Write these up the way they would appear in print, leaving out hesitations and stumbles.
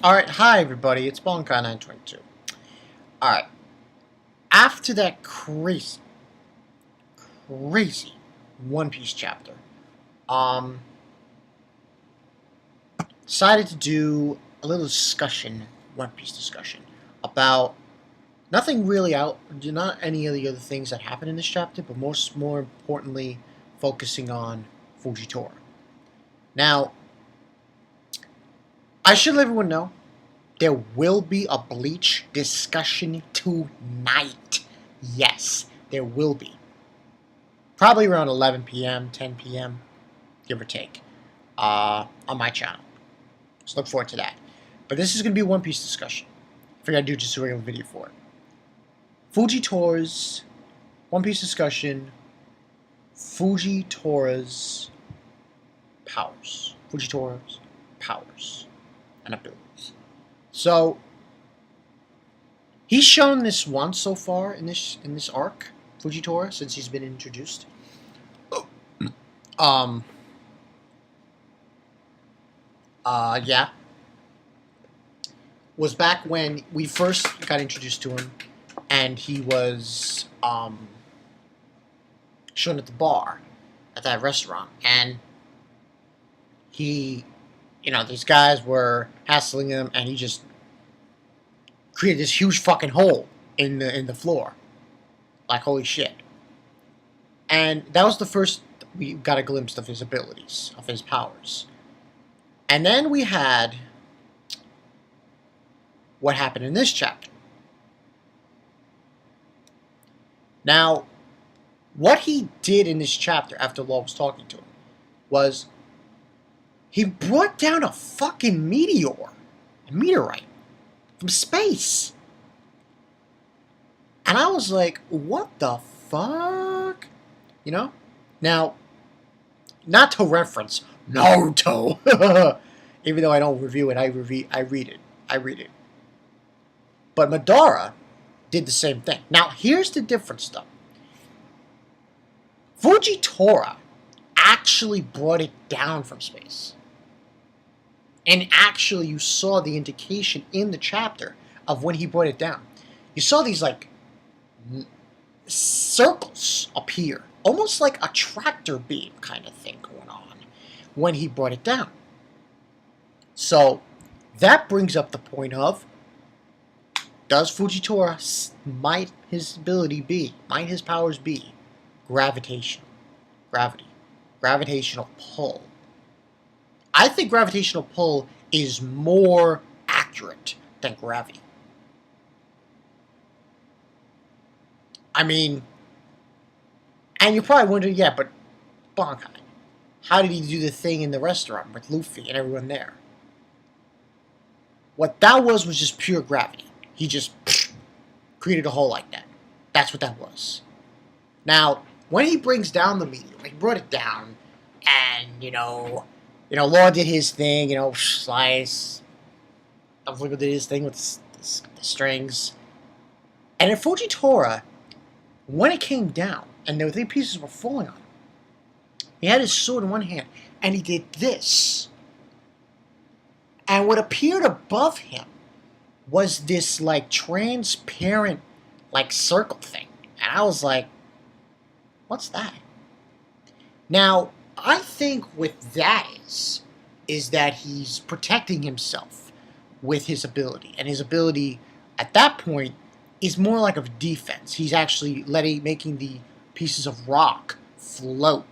Alright, hi everybody, it's Bonkai922. Alright, after that crazy One Piece chapter, decided to do a little One Piece discussion, about nothing really not any of the other things that happen in this chapter, but more importantly, focusing on Fujitora. Now, I should let everyone know, there will be a Bleach discussion tonight. Yes, there will be. Probably around 11 p.m., 10 p.m., give or take, on my channel. So look forward to that. But this is going to be a One Piece discussion. I figured I'd do just a regular video for it. Fujitora'S One Piece discussion, Fujitora'S powers. Fujitora'S powers and abilities. So, he's shown this once so far in this arc, Fujitora, since he's been introduced. Yeah. Was back when we first got introduced to him, and he was, shown at the bar, at that restaurant, and he, these guys were hassling him, and he just created this huge fucking hole in the floor. Like, holy shit. And that was the first we got a glimpse of his abilities, of his powers. And then we had what happened in this chapter. Now, what he did in this chapter after Law was talking to him was he brought down a fucking meteorite from space. And I was like, what the fuck? Now, not to reference Naruto, even though I don't review it, I read it. But Madara did the same thing. Now, here's the difference, though. Fujitora actually brought it down from space. And actually, you saw the indication in the chapter of when he brought it down. You saw these, like, circles appear. Almost like a tractor beam kind of thing going on when he brought it down. So, that brings up the point of, does Fujitora, might his powers be gravitational pull? I think gravitational pull is more accurate than gravity. I mean, and you're probably wondering, yeah, but Bonkai, how did he do the thing in the restaurant with Luffy and everyone there? What that was just pure gravity. He just created a hole like that. That's what that was. Now, when he brings down the meteor, he brought it down, and, Law did his thing, slice. Dumbledore did his thing with the strings. And in Fujitora, when it came down, and the 3 pieces were falling on him, he had his sword in one hand, and he did this. And what appeared above him was this, like, transparent, like, circle thing. And I was like, what's that? Now, I think what that is that he's protecting himself with his ability. And his ability, at that point, is more like a defense. He's actually making the pieces of rock float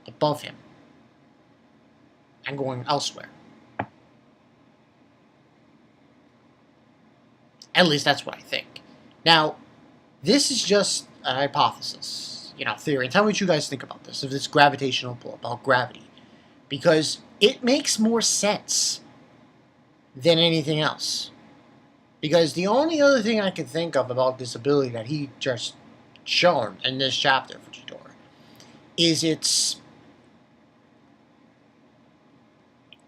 above him and going elsewhere. At least that's what I think. Now, this is just a hypothesis, theory. Tell me what you guys think about this, if it's gravitational pull, about gravity. Because it makes more sense than anything else. Because the only other thing I can think of about this ability that he just shown in this chapter for Fujitora is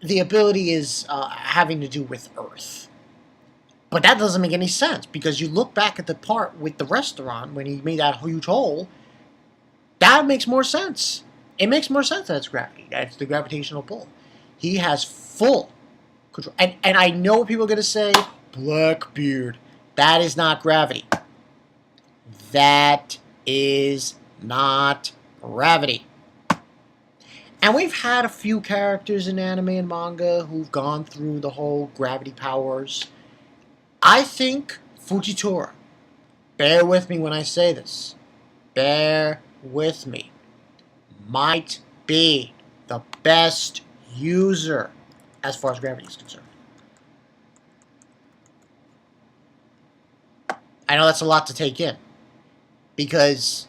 the ability is having to do with Earth. But that doesn't make any sense, because you look back at the part with the restaurant when he made that huge hole, that makes more sense. It makes more sense that it's gravity. That's the gravitational pull. He has full control. And I know what people are going to say, Blackbeard. That is not gravity. That is not gravity. And we've had a few characters in anime and manga who've gone through the whole gravity powers. I think Fujitora, bear with me when I say this, bear with me, might be the best user as far as gravity is concerned. I know that's a lot to take in, because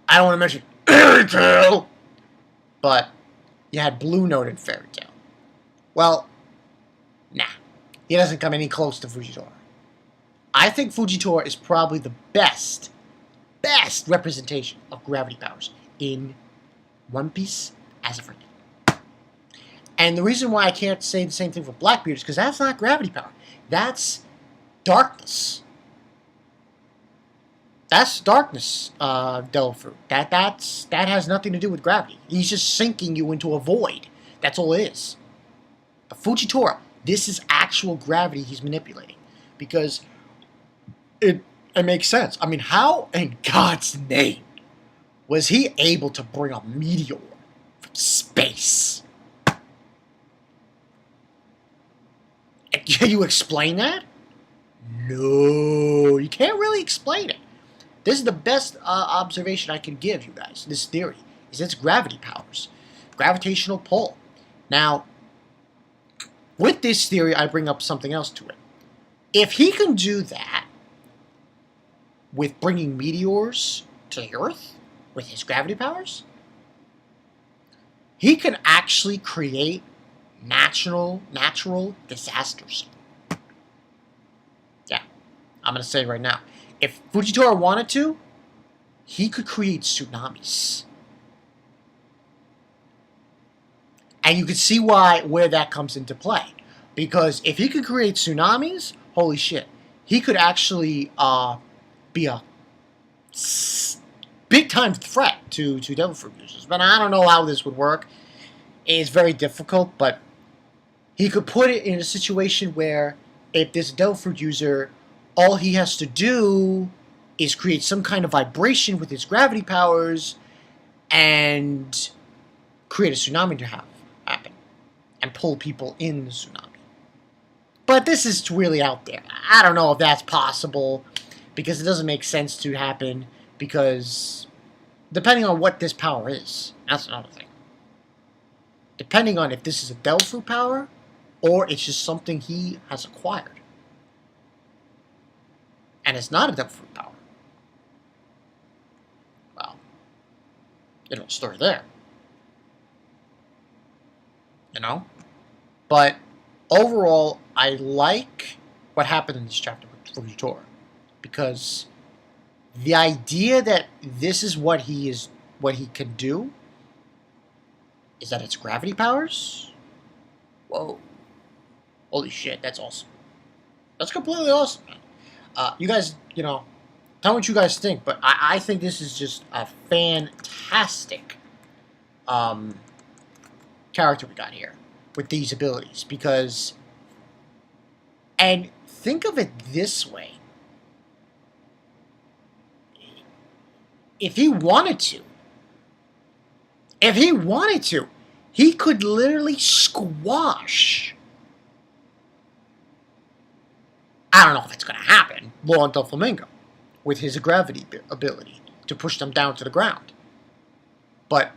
I don't want to mention Fairy Tail, but you had Blue Note in Fairy Tail. Well, nah, he doesn't come any close to Fujitora. I think Fujitora is probably the best representation of gravity powers in One Piece as of right now. And the reason why I can't say the same thing for Blackbeard is because that's not gravity power. That's darkness. That's darkness, Devil Fruit. That has nothing to do with gravity. He's just sinking you into a void. That's all it is. But Fujitora, this is actual gravity he's manipulating. Because it makes sense. I mean, how in God's name was he able to bring a meteor from space? Can you explain that? No, you can't really explain it. This is the best observation I can give you guys. This theory is it's gravity powers, gravitational pull. Now, with this theory, I bring up something else to it. If he can do that with bringing meteors to the Earth with his gravity powers, he can actually create natural disasters. Yeah, I'm going to say it right now. If Fujitora wanted to, he could create tsunamis. And you can see where that comes into play. Because if he could create tsunamis, holy shit, he could actually be a big-time threat to Devil Fruit users. But I don't know how this would work. It's very difficult, but he could put it in a situation where if this Devil Fruit user, all he has to do is create some kind of vibration with his gravity powers and create a tsunami to happen and pull people in the tsunami. But this is really out there. I don't know if that's possible because it doesn't make sense to happen because depending on what this power is, that's another thing. Depending on if this is a Devil Fruit power or it's just something he has acquired. And it's not a Devil Fruit power. Well, story there. But overall, I like what happened in this chapter with Fujitora. Because the idea that this is what he can do is that it's gravity powers? Whoa. Holy shit, that's awesome. That's completely awesome, man. You guys, tell me what you guys think, but I think this is just a fantastic character we got here with these abilities, because, and think of it this way, if he wanted to, he could literally squash, I don't know if it's going to happen, Laurent Doflamingo, with his gravity ability to push them down to the ground. But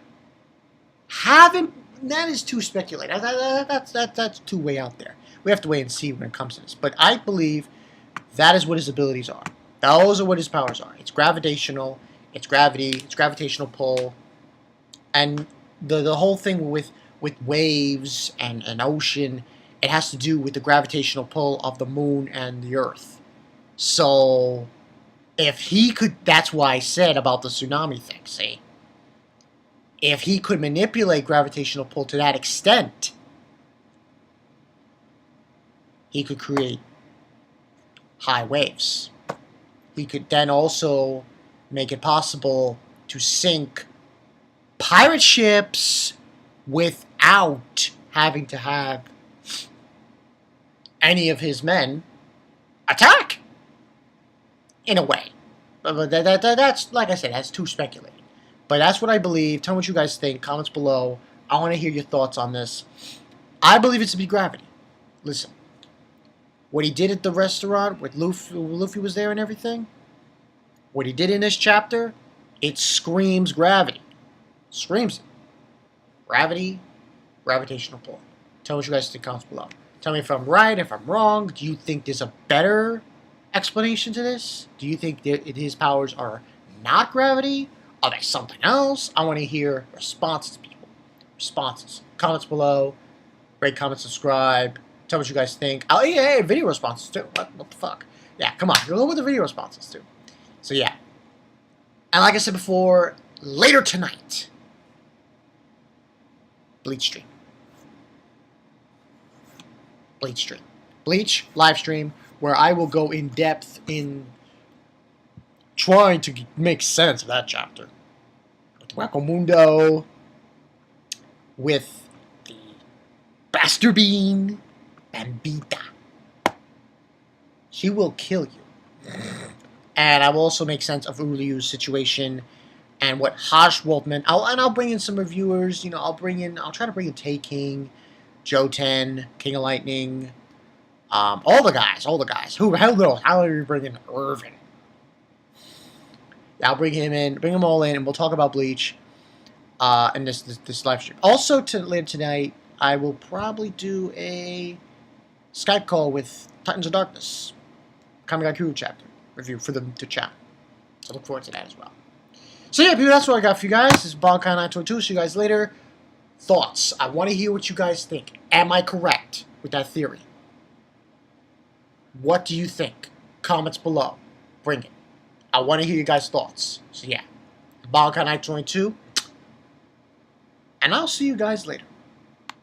that is too speculative. That's too way out there. We have to wait and see when it comes to this. But I believe that is what his abilities are. Those are what his powers are. It's gravitational, it's gravity, it's gravitational pull, and the whole thing with waves and an ocean, it has to do with the gravitational pull of the moon and the earth. So, if he could, that's why I said about the tsunami thing, see? If he could manipulate gravitational pull to that extent, he could create high waves. He could then also make it possible to sink pirate ships without having to have any of his men attack. In a way. But that's, like I said, that's too speculating. But that's what I believe. Tell me what you guys think. Comments below. I want to hear your thoughts on this. I believe it to be gravity. Listen. What he did at the restaurant with Luffy was there and everything. What he did in this chapter, it screams gravity. Screams it. Gravity, gravitational pull. Tell me what you guys think. Comments below. Tell me if I'm right, if I'm wrong. Do you think there's a better explanation to this? Do you think that his powers are not gravity? Are they something else? I want to hear responses, people. Responses. Comments below. Rate, comment, subscribe. Tell me what you guys think. Oh, yeah, video responses, too. What the fuck? Yeah, come on. Go with the video responses, too. So, yeah. And like I said before, later tonight, Bleach stream. Bleach stream. Bleach live stream, where I will go in depth in trying to make sense of that chapter. With Wackomundo, with the Bastard Bean, Bambita. She will kill you. And I will also make sense of Uryu's situation and what Hashwoltman. I'll bring in some reviewers. You know, I'll try to bring in Tay King, Joten, King of Lightning, all the guys. Who hell knows? How do we bring in Irvin? Yeah, I'll bring him in, bring them all in, and we'll talk about Bleach in this live stream. Also, later tonight, I will probably do a Skype call with Titans of Darkness, Kamigakuru chapter review for them to chat. So look forward to that as well. So yeah, people, that's what I got for you guys. This is Bonkai922. See you guys later. Thoughts. I want to hear what you guys think. Am I correct with that theory? What do you think? Comments below. Bring it. I want to hear you guys' thoughts. So yeah, Bonkai922. And I'll see you guys later.